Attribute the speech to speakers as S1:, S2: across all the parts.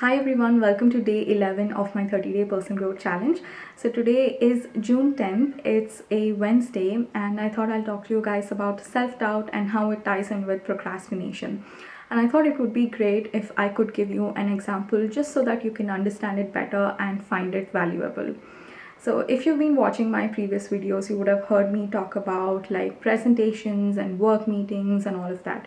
S1: Hi everyone, welcome to day 11 of my 30-day personal growth challenge. So today is June 10th, it's a Wednesday, and I thought I'll talk to you guys about self-doubt and how it ties in with procrastination. And I thought it would be great if I could give you an example just so that you can understand it better and find it valuable. So if you've been watching my previous videos, you would have heard me talk about like presentations and work meetings and all of that.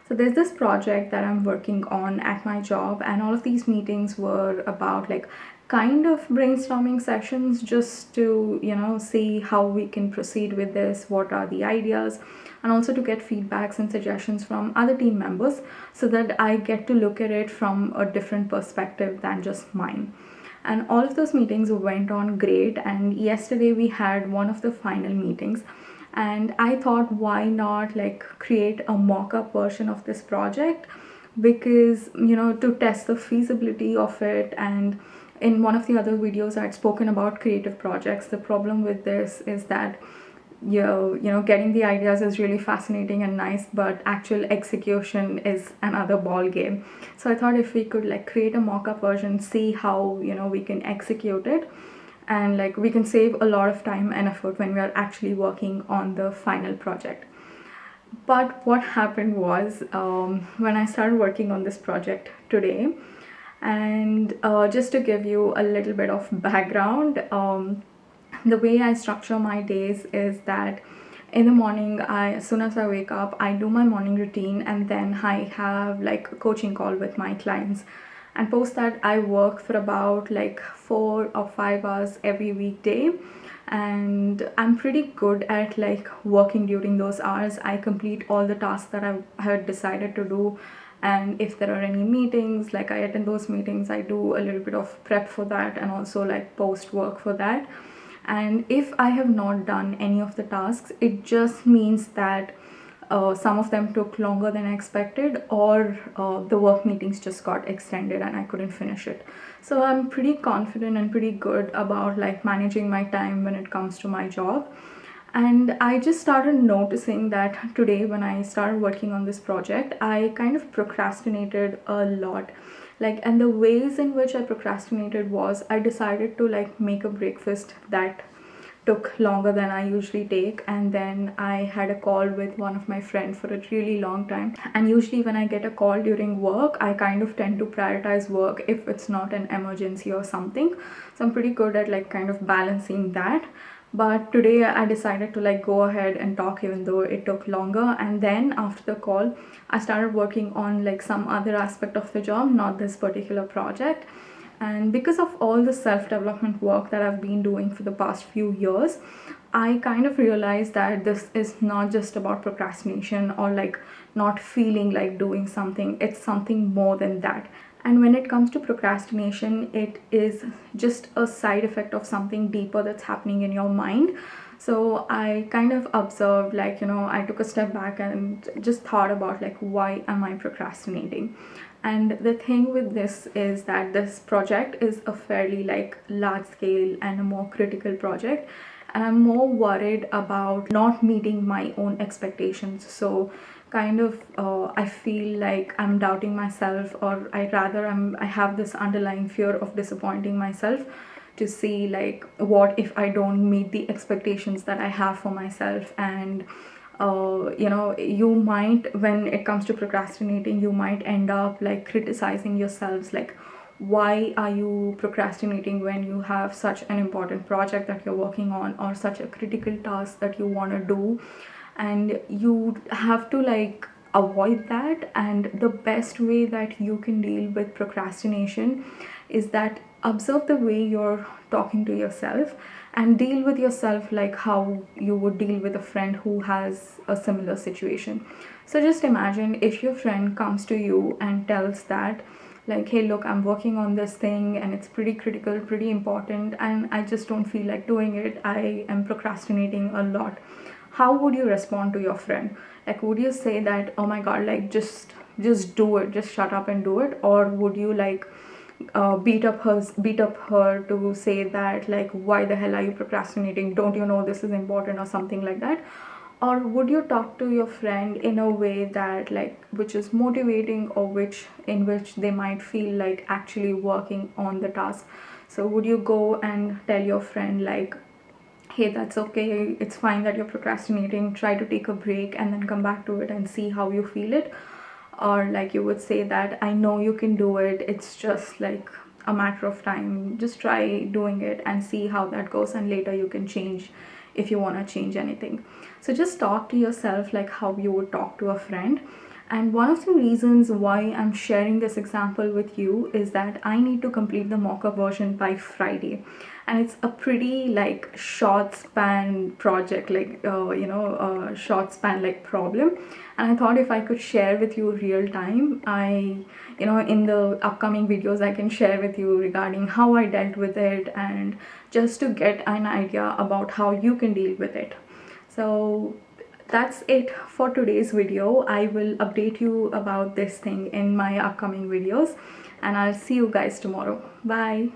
S1: So there's this project that I'm working on at my job, and all of these meetings were about like kind of brainstorming sessions just to, see how we can proceed with this, what are the ideas, and also to get feedbacks and suggestions from other team members so that I get to look at it from a different perspective than just mine. And all of those meetings went on great, and yesterday we had one of the final meetings, and I thought, why not like create a mock-up version of this project, because to test the feasibility of it. And in one of the other videos I'd spoken about creative projects. The problem with this is that getting the ideas is really fascinating and nice, but actual execution is another ball game. So I thought if we could like create a mock-up version, see how we can execute it, and like we can save a lot of time and effort when we are actually working on the final project. But what happened was, when I started working on this project today, and just to give you a little bit of background, the way I structure my days is that in the morning, as soon as I wake up, I do my morning routine, and then I have like a coaching call with my clients. And post that, I work for about like 4 or 5 hours every weekday, and I'm pretty good at like working during those hours. I complete all the tasks that I had decided to do, and if there are any meetings, like I attend those meetings, I do a little bit of prep for that and also like post work for that. And if I have not done any of the tasks, it just means that some of them took longer than I expected, or the work meetings just got extended and I couldn't finish it. So I'm pretty confident and pretty good about like managing my time when it comes to my job. And I just started noticing that today when I started working on this project, I kind of procrastinated a lot. Like, and the ways in which I procrastinated was, I decided to like make a breakfast that took longer than I usually take, and then I had a call with one of my friends for a really long time. And usually when I get a call during work, I kind of tend to prioritize work if it's not an emergency or something. So I'm pretty good at like kind of balancing that. But today I decided to like go ahead and talk even though it took longer. And then after the call, I started working on like some other aspect of the job, not this particular project. And because of all the self-development work that I've been doing for the past few years, I kind of realized that this is not just about procrastination or like not feeling like doing something. It's something more than that. And when it comes to procrastination, it is just a side effect of something deeper that's happening in your mind. So I kind of observed, like, I took a step back and just thought about like, why am I procrastinating? And the thing with this is that this project is a fairly like large scale and a more critical project, and I'm more worried about not meeting my own expectations. So kind of I feel like I'm doubting myself, or I have this underlying fear of disappointing myself, to see like what if I don't meet the expectations that I have for myself. And you might, when it comes to procrastinating, you might end up like criticizing yourselves, like, why are you procrastinating when you have such an important project that you're working on, or such a critical task that you want to do? And you have to like avoid that. And the best way that you can deal with procrastination is that observe the way you're talking to yourself, and deal with yourself like how you would deal with a friend who has a similar situation. So just imagine if your friend comes to you and tells that, like, hey, look, I'm working on this thing and it's pretty critical, pretty important, and I just don't feel like doing it. I am procrastinating a lot. How would you respond to your friend? Like, would you say that, oh my god, like, just do it, just shut up and do it? Or would you like beat up her to say that, like, why the hell are you procrastinating, don't you know this is important, or something like that? Or would you talk to your friend in a way that like which is motivating, or which in which they might feel like actually working on the task? So would you go and tell your friend like, hey, that's okay, it's fine that you're procrastinating, try to take a break and then come back to it and see how you feel it? Or like you would say that I know you can do it, it's just like a matter of time, just try doing it and see how that goes, and later you can change if you want to change anything. So just talk to yourself like how you would talk to a friend. And one of the reasons why I'm sharing this example with you is that I need to complete the mock-up version by Friday, and it's a pretty like short span project, like short span like problem. And I thought if I could share with you real time, in the upcoming videos I can share with you regarding how I dealt with it, and just to get an idea about how you can deal with it. So that's it for today's video. I will update you about this thing in my upcoming videos, and I'll see you guys tomorrow. Bye.